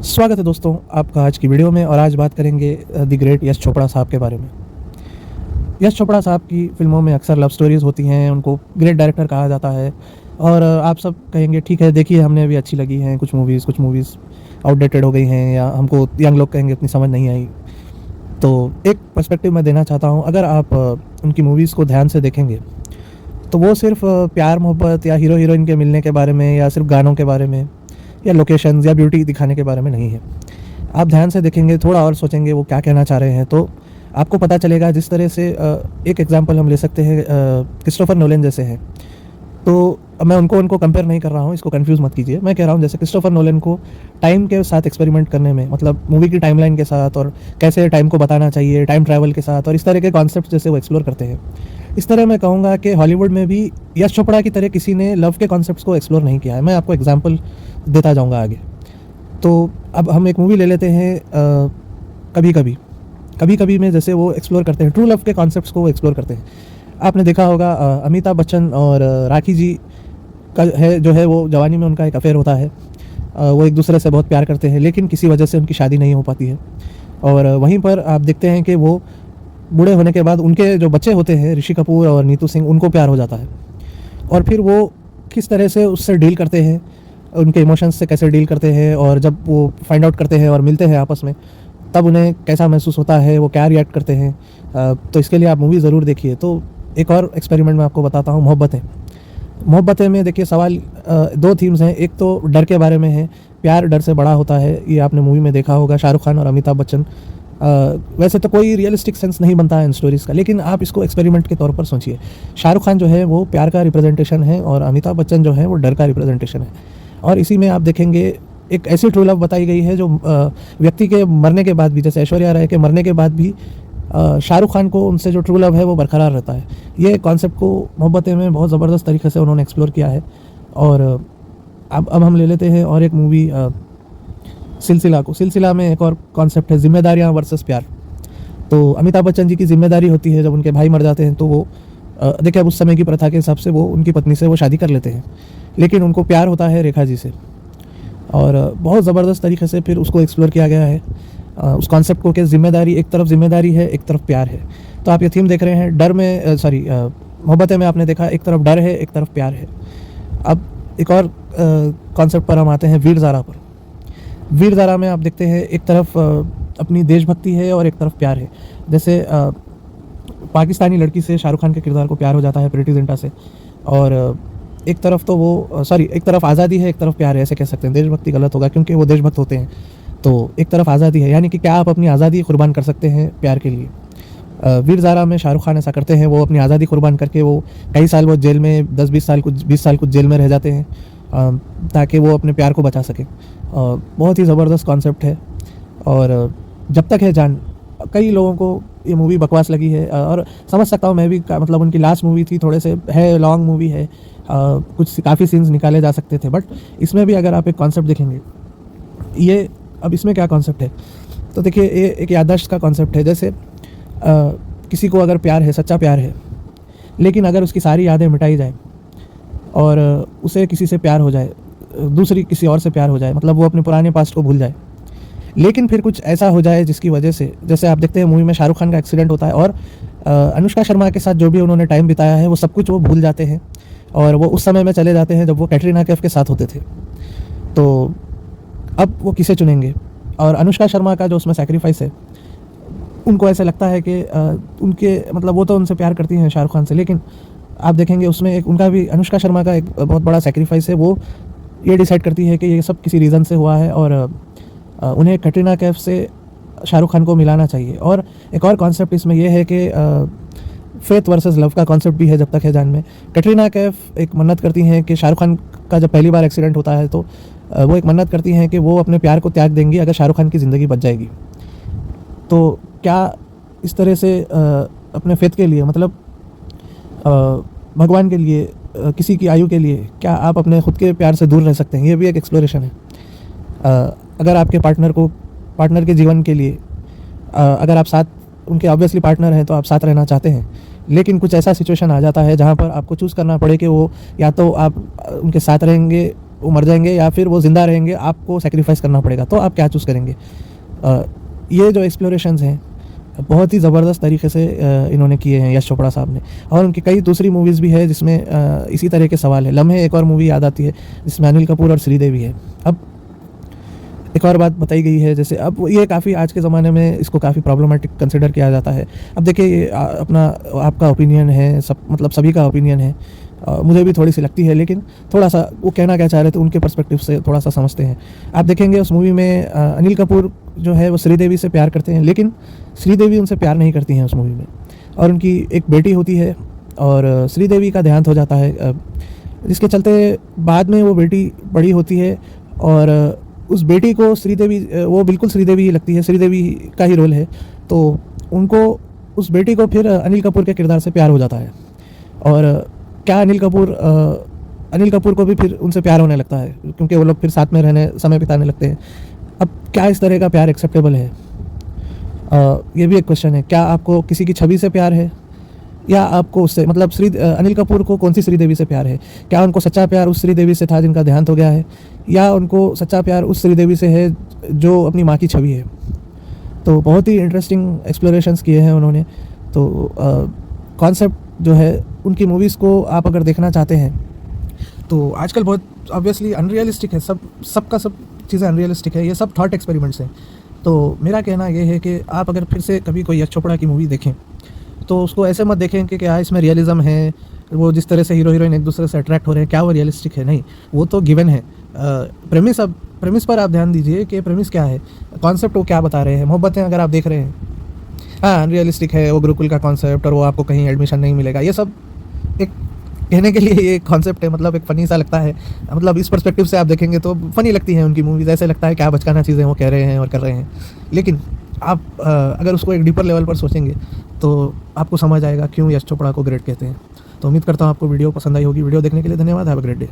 स्वागत है दोस्तों आपका आज की वीडियो में। और आज बात करेंगे द ग्रेट यश चोपड़ा साहब के बारे में। यश चोपड़ा साहब की फ़िल्मों में अक्सर लव स्टोरीज़ होती हैं, उनको ग्रेट डायरेक्टर कहा जाता है। और आप सब कहेंगे ठीक है, देखिए हमने भी अच्छी लगी हैं कुछ मूवीज़ आउटडेटेड हो गई हैं, या हमको यंग लोग कहेंगे इतनी समझ नहीं आई। तो एक पर्सपेक्टिव मैं देना चाहता हूँ। अगर आप उनकी मूवीज़ को ध्यान से देखेंगे तो वो सिर्फ प्यार मोहब्बत या हीरो हीरोइन के मिलने के बारे में, या सिर्फ गानों के बारे में, या लोकेशंस या ब्यूटी दिखाने के बारे में नहीं है। आप ध्यान से देखेंगे, थोड़ा और सोचेंगे वो क्या कहना चाह रहे हैं, तो आपको पता चलेगा। जिस तरह से एक एग्जांपल हम ले सकते हैं, क्रिस्टोफर नोलन जैसे हैं। तो मैं उनको कंपेयर नहीं कर रहा हूँ, इसको कंफ्यूज मत कीजिए। मैं कह रहा हूँ जैसे क्रिस्टोफर नोलन को टाइम के साथ एक्सपेरिमेंट करने में, मतलब मूवी की टाइमलाइन के साथ, और कैसे टाइम को बताना चाहिए, टाइम ट्रैवल के साथ, और इस तरह के कॉन्सेप्ट जैसे वो एक्सप्लोर करते हैं। इस तरह मैं कहूँगा कि हॉलीवुड में भी यश चोपड़ा की तरह किसी ने लव के कॉन्सेप्ट्स को एक्सप्लोर नहीं किया है। मैं आपको एग्जांपल देता जाऊँगा आगे। तो अब हम एक मूवी ले लेते हैं, कभी कभी में जैसे वो एक्सप्लोर करते हैं, ट्रू लव के कॉन्सेप्ट्स को वो एक्सप्लोर करते हैं। आपने देखा होगा अमिताभ बच्चन और राखी जी का जो है वो जवानी में उनका एक अफेयर होता है। वो एक दूसरे से बहुत प्यार करते हैं, लेकिन किसी वजह से उनकी शादी नहीं हो पाती है। और वहीं पर आप देखते हैं कि वो बूढ़े होने के बाद उनके जो बच्चे होते हैं, ऋषि कपूर और नीतू सिंह, उनको प्यार हो जाता है। और फिर वो किस तरह से उससे डील करते हैं, उनके इमोशंस से कैसे डील करते हैं, और जब वो फाइंड आउट करते हैं और मिलते हैं आपस में, तब उन्हें कैसा महसूस होता है, वो क्या रिएक्ट करते हैं। तो इसके लिए आप मूवी ज़रूर देखिए। तो एक और एक्सपेरिमेंट मैं आपको बताता हूँ, मोहब्बतें में देखिए सवाल दो थीम्स हैं। एक तो डर के बारे में है, प्यार डर से बड़ा होता है, ये आपने मूवी में देखा होगा, शाहरुख खान और अमिताभ बच्चन। वैसे तो कोई रियलिस्टिक सेंस नहीं बनता है इन स्टोरीज़ का, लेकिन आप इसको एक्सपेरिमेंट के तौर पर सोचिए। शाहरुख खान जो है वो प्यार का रिप्रेजेंटेशन है, और अमिताभ बच्चन जो है वो डर का रिप्रेजेंटेशन है। और इसी में आप देखेंगे एक ऐसी ट्रू लव बताई गई है जो व्यक्ति के मरने के बाद भी, जैसे ऐश्वर्या राय के मरने के बाद भी शाहरुख खान को उनसे जो ट्रू लव है वो बरकरार रहता है। ये कॉन्सेप्ट को मोहब्बतें में बहुत ज़बरदस्त तरीके से उन्होंने एक्सप्लोर किया है। और अब हम ले लेते हैं और एक मूवी सिलसिला में एक और कॉन्सेप्ट है, जिम्मेदारियाँ वर्सेस प्यार। तो अमिताभ बच्चन जी की जिम्मेदारी होती है, जब उनके भाई मर जाते हैं तो वो देखिए अब उस समय की प्रथा के हिसाब से वो उनकी पत्नी से वो शादी कर लेते हैं, लेकिन उनको प्यार होता है रेखा जी से। और बहुत ज़बरदस्त तरीके से फिर उसको एक्सप्लोर किया गया है, उस कॉन्सेप्ट को, कि जिम्मेदारी, एक तरफ जिम्मेदारी है, एक तरफ प्यार है। तो आप ये थीम देख रहे हैं, डर में मोहब्बतें में आपने देखा एक तरफ डर है, एक तरफ प्यार है। अब एक और कॉन्सेप्ट पर हम आते हैं, वीर ज़ारा पर। वीर ज़ारा में आप देखते हैं एक तरफ अपनी देशभक्ति है और एक तरफ प्यार है। जैसे पाकिस्तानी लड़की से शाहरुख खान के किरदार को प्यार हो जाता है, प्रीति जिंटा से। और एक तरफ तो वो एक तरफ आज़ादी है, एक तरफ प्यार है, ऐसे कह सकते हैं। देशभक्ति गलत होगा क्योंकि वो देशभक्त होते हैं। तो एक तरफ आज़ादी है, यानी कि क्या आप अपनी आज़ादी कुर्बान कर सकते हैं प्यार के लिए। वीर ज़ारा में शाहरुख खान ऐसा करते हैं, वो अपनी आज़ादी कुर्बान करके वो कई साल वो जेल में 10-20 साल कुछ जेल में रह जाते हैं, ताकि वो अपने प्यार को बचा सकें। बहुत ही ज़बरदस्त कॉन्सेप्ट है। और जब तक है जान, कई लोगों को ये मूवी बकवास लगी है, और समझ सकता हूँ मैं भी। मतलब उनकी लास्ट मूवी थी, थोड़े से है, लॉन्ग मूवी है, कुछ काफ़ी सीन्स निकाले जा सकते थे, बट इसमें भी अगर आप एक कॉन्सेप्ट देखेंगे, ये अब इसमें क्या कॉन्सेप्ट है, तो देखिए ये एक याददाश्त का कॉन्सेप्ट है। जैसे किसी को अगर प्यार है, सच्चा प्यार है, लेकिन अगर उसकी सारी यादें मिटाई जाए और उसे किसी से प्यार हो जाए, दूसरी किसी और से प्यार हो जाए, मतलब वो अपने पुराने पास्ट को भूल जाए, लेकिन फिर कुछ ऐसा हो जाए जिसकी वजह से, जैसे आप देखते हैं मूवी में शाहरुख खान का एक्सीडेंट होता है, और अनुष्का शर्मा के साथ जो भी उन्होंने टाइम बिताया है वो सब कुछ वो भूल जाते हैं, और वो उस समय में चले जाते हैं जब वो कैटरीना कैफ के साथ होते थे। तो अब वो किसे चुनेंगे? और अनुष्का शर्मा का जो उसमें सैक्रिफाइस है, उनको ऐसे लगता है कि उनके, मतलब वो तो उनसे प्यार करती हैं शाहरुख खान से, लेकिन आप देखेंगे उसमें एक उनका भी, अनुष्का शर्मा का एक बहुत बड़ा सैक्रिफाइस है। वो ये डिसाइड करती है कि ये सब किसी रीज़न से हुआ है, और उन्हें कैटरीना कैफ से शाहरुख खान को मिलाना चाहिए। और एक और कॉन्सेप्ट इसमें यह है कि फेथ वर्सेस लव का कॉन्सेप्ट भी है जब तक है जान में। कैटरीना कैफ एक मन्नत करती हैं कि शाहरुख खान का जब पहली बार एक्सीडेंट होता है, तो वो एक मन्नत करती हैं कि वो अपने प्यार को त्याग देंगी अगर शाहरुख खान की ज़िंदगी बच जाएगी। तो क्या इस तरह से अपने फेथ के लिए, मतलब भगवान के लिए, किसी की आयु के लिए, क्या आप अपने खुद के प्यार से दूर रह सकते हैं? ये भी एक एक्सप्लोरेशन है। अगर आपके पार्टनर के जीवन के लिए, अगर आप साथ, उनके ऑब्वियसली पार्टनर हैं तो आप साथ रहना चाहते हैं, लेकिन कुछ ऐसा सिचुएशन आ जाता है जहाँ पर आपको चूज़ करना पड़े कि वो, या तो आप उनके साथ रहेंगे वो मर जाएंगे या फिर वो ज़िंदा रहेंगे, आपको सेक्रीफाइस करना पड़ेगा, तो आप क्या चूज़ करेंगे। ये जो एक्सप्लोरेशंस हैं बहुत ही ज़बरदस्त तरीके से इन्होंने किए हैं यश चोपड़ा साहब ने, और उनकी कई दूसरी मूवीज़ भी है जिसमें इसी तरह के सवाल है। लम्हे एक और मूवी याद आती है जिसमें अनिल कपूर और श्रीदेवी है। अब एक और बात बताई गई है, जैसे अब ये काफ़ी आज के ज़माने में इसको काफ़ी प्रॉब्लमेटिक कंसिडर किया जाता है। अब देखिए अपना आपका ओपिनियन है, सब मतलब सभी का ओपिनियन है, मुझे भी थोड़ी सी लगती है, लेकिन थोड़ा सा वो कहना क्या चाह रहे थे उनके पर्सपेक्टिव से थोड़ा सा समझते हैं। आप देखेंगे उस मूवी में अनिल कपूर जो है वो श्रीदेवी से प्यार करते हैं, लेकिन श्रीदेवी उनसे प्यार नहीं करती हैं उस मूवी में, और उनकी एक बेटी होती है और श्रीदेवी का देहांत हो जाता है, जिसके चलते बाद में वो बेटी बड़ी होती है और उस बेटी को श्रीदेवी, वो बिल्कुल श्रीदेवी ही लगती है, श्रीदेवी का ही रोल है, तो उनको उस बेटी को फिर अनिल कपूर के किरदार से प्यार हो जाता है। और क्या अनिल कपूर को भी फिर उनसे प्यार होने लगता है, क्योंकि वो लोग फिर साथ में रहने, समय बिताने लगते हैं। अब क्या इस तरह का प्यार एक्सेप्टेबल है, ये भी एक क्वेश्चन है। क्या आपको किसी की छवि से प्यार है, या आपको उससे मतलब अनिल कपूर को कौन सी श्रीदेवी से प्यार है? क्या उनको सच्चा प्यार उस श्रीदेवी से था जिनका देहांत हो गया है, या उनको सच्चा प्यार उस श्रीदेवी से है जो अपनी माँ की छवि है? तो बहुत ही इंटरेस्टिंग एक्सप्लोरेशंस किए हैं उन्होंने। तो कॉन्सेप्ट जो है उनकी मूवीज़ को आप अगर देखना चाहते हैं तो आजकल बहुत ऑब्वियसली अनरियलिस्टिक है, सब चीज़ें अनरियलिस्टिक है, ये सब थॉट एक्सपेरिमेंट्स हैं। तो मेरा कहना ये है कि आप अगर फिर से कभी कोई यश चोपड़ा की मूवी देखें तो उसको ऐसे मत देखें कि क्या इसमें रियलिज़म है, वो जिस तरह से हीरो हीरोइन एक दूसरे से अट्रैक्ट हो रहे हैं क्या वो रियलिस्टिक है? नहीं, वो तो गिवन है। प्रेमिस पर आप ध्यान दीजिए कि प्रेमिस क्या है, कॉन्सेप्ट वो क्या बता रहे हैं। मोहब्बतें अगर आप देख रहे हैं, हाँ अनरियलिस्टिक है, वो गुरुकुल का कॉन्सेप्ट और वो आपको कहीं एडमिशन नहीं मिलेगा, ये सब एक कहने के लिए ये कॉन्सेप्ट है, मतलब एक फ़नी सा लगता है। मतलब इस पर्सपेक्टिव से आप देखेंगे तो फ़नी लगती है उनकी मूवीज़, ऐसे लगता है क्या बचकाना चीज़ें वो कह रहे हैं और कर रहे हैं। लेकिन आप अगर उसको एक डीपर लेवल पर सोचेंगे तो आपको समझ आएगा क्यों यश चोपड़ा को ग्रेट कहते हैं। तो उम्मीद करता हूँ आपको वीडियो पसंद आई होगी। वीडियो देखने के लिए धन्यवाद। Have a great day.